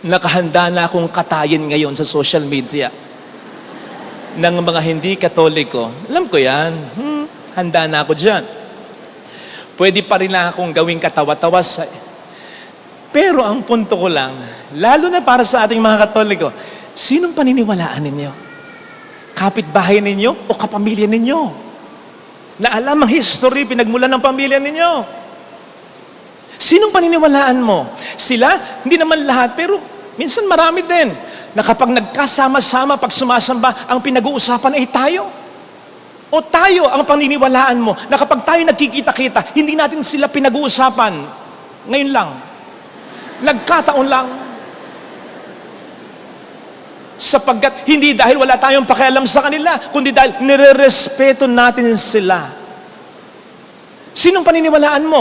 nakahanda na akong katayin ngayon sa social media ng mga hindi Katoliko. Alam ko yan. Handa na ako dyan. Pwede pa rin na akong gawing katawa-tawas. Pero ang punto ko lang, lalo na para sa ating mga Katoliko, sinong paniniwalaan ninyo? Kapitbahay ninyo o kapamilya ninyo? Na alam ang history, pinagmulan ng pamilya ninyo. Sinong paniniwalaan mo? Sila? Hindi naman lahat, pero minsan marami din. Na kapag nagkasama-sama, pag sumasamba, ang pinag-uusapan ay tayo. O tayo ang paniniwalaan mo, na kapag tayo nagkikita-kita, hindi natin sila pinag-uusapan. Ngayon lang. Nagkataon lang. Sapagkat hindi dahil wala tayong pakialam sa kanila, kundi dahil nire-respeto natin sila. Sinong paniniwalaan mo?